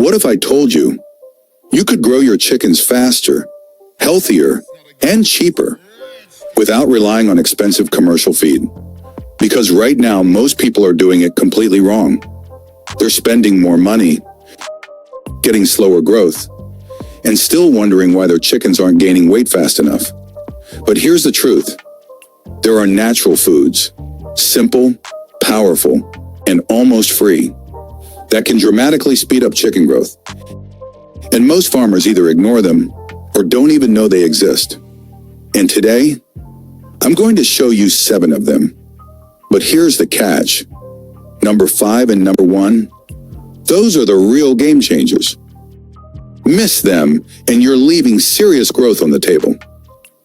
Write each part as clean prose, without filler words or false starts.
What if I told you you could grow your chickens faster, healthier, and cheaper without relying on expensive commercial feed? Because right now, most people are doing it completely wrong. They're spending more money, getting slower growth, and still wondering why their chickens aren't gaining weight fast enough. But here's the truth. There are natural foods, simple, powerful, and almost free, that can dramatically speed up chicken growth. And most farmers either ignore them or don't even know they exist. And today, I'm going to show you 7 of them. But here's the catch. Number 5 and number 1, those are the real game changers. Miss them, and you're leaving serious growth on the table.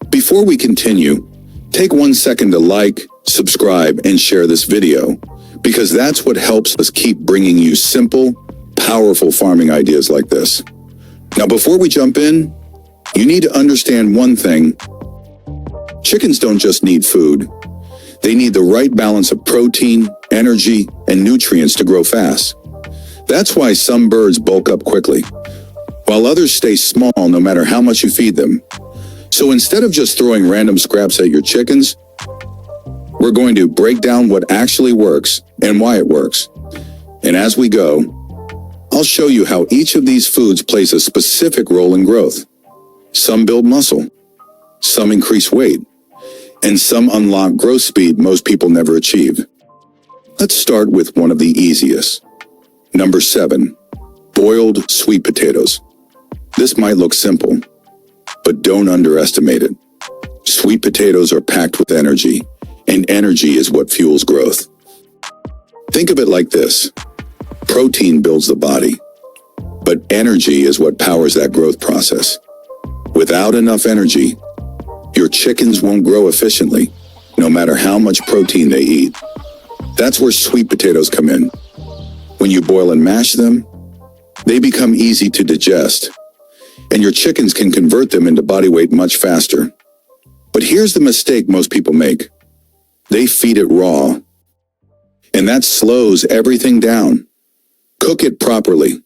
Before we continue, take 1 second to like, subscribe, and share this video, because that's what helps us keep bringing you simple, powerful farming ideas like this. Now, before we jump in, you need to understand one thing. Chickens don't just need food. They need the right balance of protein, energy, and nutrients to grow fast. That's why some birds bulk up quickly, while others stay small no matter how much you feed them. So instead of just throwing random scraps at your chickens, we're going to break down what actually works and why it works. And as we go, I'll show you how each of these foods plays a specific role in growth. Some build muscle, some increase weight, and some unlock growth speed most people never achieve. Let's start with one of the easiest. Number 7, boiled sweet potatoes. This might look simple, but don't underestimate it. Sweet potatoes are packed with energy, and energy is what fuels growth. Think of it like this. Protein builds the body, but energy is what powers that growth process. Without enough energy, your chickens won't grow efficiently, no matter how much protein they eat. That's where sweet potatoes come in. When you boil and mash them, they become easy to digest, and your chickens can convert them into body weight much faster. But here's the mistake most people make. They feed it raw, and that slows everything down. Cook it properly,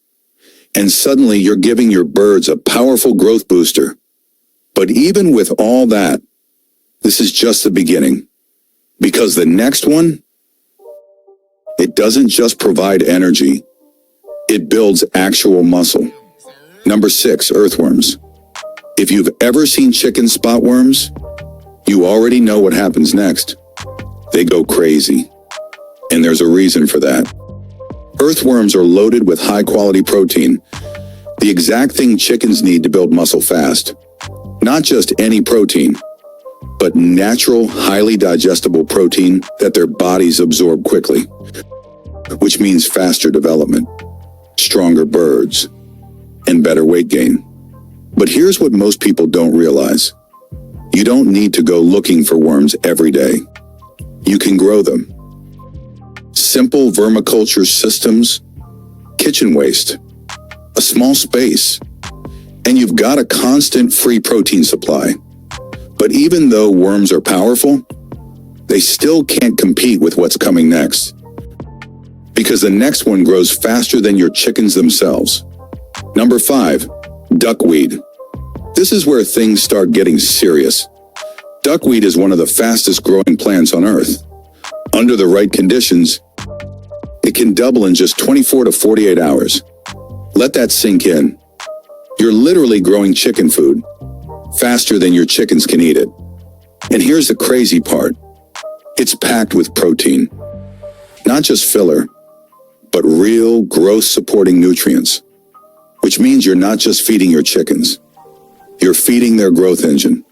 and suddenly you're giving your birds a powerful growth booster. But even with all that, this is just the beginning. Because the next one, it doesn't just provide energy, it builds actual muscle. Number 6, earthworms. If you've ever seen chicken spot worms, you already know what happens next. They go crazy. And there's a reason for that. Earthworms are loaded with high-quality protein, the exact thing chickens need to build muscle fast. Not just any protein, but natural, highly digestible protein that their bodies absorb quickly, which means faster development, stronger birds, and better weight gain. But here's what most people don't realize. You don't need to go looking for worms every day. You can grow them. Simple vermiculture systems, kitchen waste, a small space, and you've got a constant free protein supply. But even though worms are powerful, they still can't compete with what's coming next. Because the next one grows faster than your chickens themselves. Number 5, duckweed. This is where things start getting serious. Duckweed is one of the fastest growing plants on Earth. Under the right conditions, it can double in just 24 to 48 hours. Let that sink in. You're literally growing chicken food faster than your chickens can eat it. And here's the crazy part. It's packed with protein. Not just filler, but real growth-supporting nutrients. Which means you're not just feeding your chickens. You're feeding their growth engine.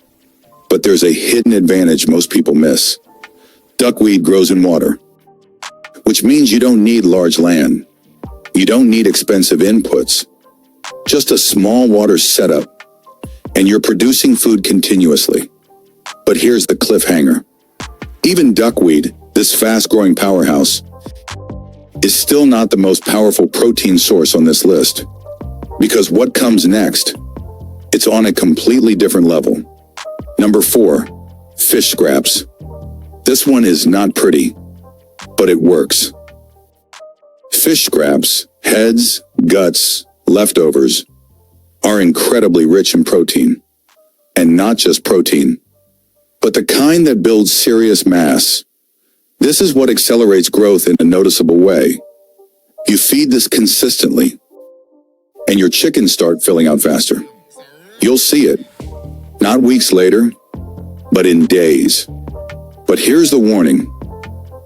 But there's a hidden advantage most people miss. Duckweed grows in water, which means you don't need large land. You don't need expensive inputs. Just a small water setup, and you're producing food continuously. But here's the cliffhanger. Even duckweed, this fast-growing powerhouse, is still not the most powerful protein source on this list. Because what comes next, it's on a completely different level. Number 4, fish scraps. This one is not pretty, but it works. Fish scraps, heads, guts, leftovers, are incredibly rich in protein. And not just protein, but the kind that builds serious mass. This is what accelerates growth in a noticeable way. You feed this consistently, and your chickens start filling out faster. You'll see it, not weeks later, but in days. But here's the warning.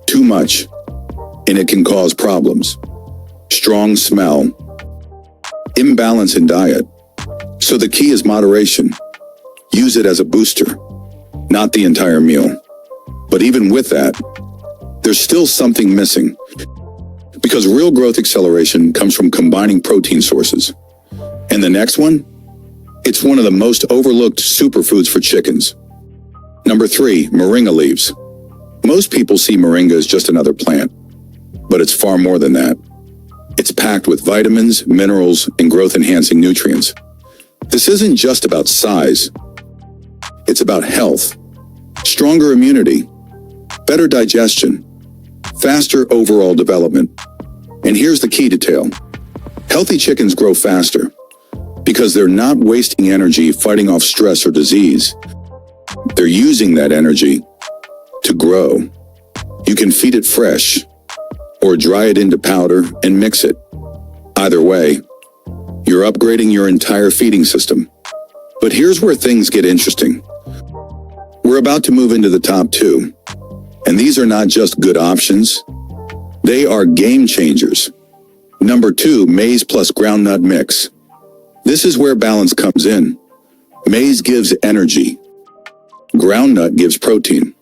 Too much, and it can cause problems. Strong smell, imbalance in diet. So the key is moderation. Use it as a booster, not the entire meal. But even with that, there's still something missing. Because real growth acceleration comes from combining protein sources. And the next one? It's one of the most overlooked superfoods for chickens. Number 3, moringa leaves. Most people see moringa as just another plant, but it's far more than that. It's packed with vitamins, minerals, and growth-enhancing nutrients. This isn't just about size. It's about health, stronger immunity, better digestion, faster overall development. And here's the key detail. Healthy chickens grow faster because they're not wasting energy fighting off stress or disease. They're using that energy to grow. You can feed it fresh or dry it into powder and mix it. Either way, you're upgrading your entire feeding system. But here's where things get interesting. We're about to move into the top 2. And these are not just good options. They are game changers. Number 2, maize plus groundnut mix. This is where balance comes in. Maize gives energy. Groundnut gives protein.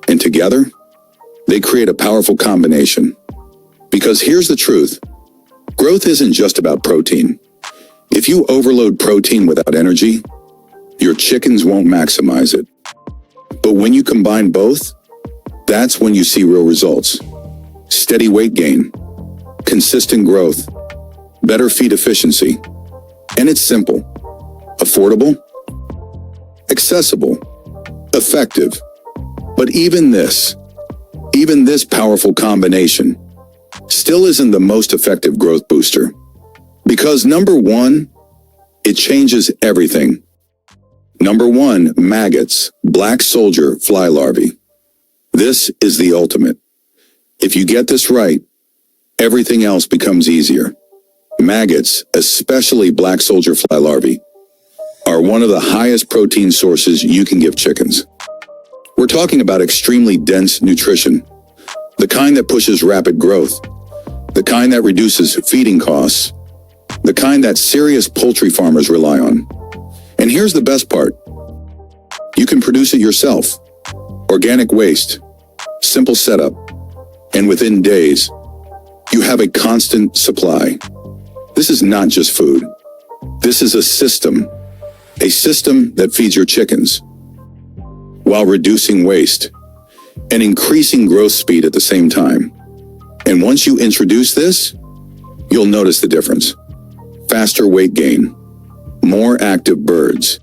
And together, they create a powerful combination. Because here's the truth. Growth isn't just about protein. If you overload protein without energy, your chickens won't maximize it. But when you combine both, that's when you see real results. Steady weight gain, consistent growth, better feed efficiency. And it's simple, affordable, accessible, effective. But even this powerful combination still isn't the most effective growth booster. Because number 1, it changes everything. Number 1, maggots, black soldier fly larvae. This is the ultimate. If you get this right, everything else becomes easier. Maggots, especially black soldier fly larvae, are one of the highest protein sources you can give chickens. We're talking about extremely dense nutrition, the kind that pushes rapid growth, the kind that reduces feeding costs, the kind that serious poultry farmers rely on. And here's the best part. You can produce it yourself. Organic waste, simple setup, and within days, you have a constant supply. This is not just food. This is a system that feeds your chickens while reducing waste and increasing growth speed at the same time. And once you introduce this, you'll notice the difference. Faster weight gain, more active birds,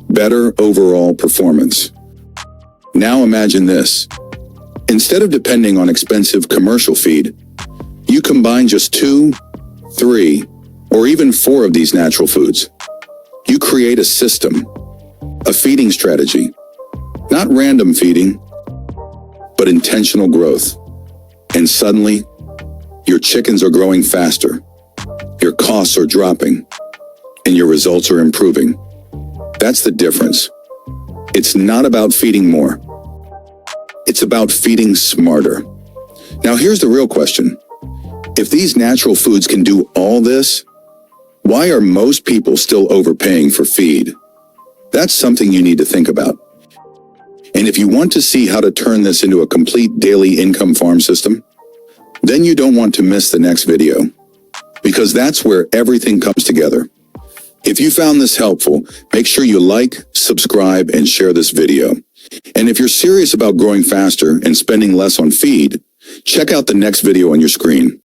better overall performance. Now imagine this. Instead of depending on expensive commercial feed, you combine just 2, 3, or even 4 of these natural foods. You create a system, a feeding strategy, not random feeding, but intentional growth. And suddenly, your chickens are growing faster, your costs are dropping, and your results are improving. That's the difference. It's not about feeding more. It's about feeding smarter. Now here's the real question. If these natural foods can do all this, why are most people still overpaying for feed? That's something you need to think about. And if you want to see how to turn this into a complete daily income farm system, then you don't want to miss the next video, because that's where everything comes together. If you found this helpful, make sure you like, subscribe, and share this video. And if you're serious about growing faster and spending less on feed, check out the next video on your screen.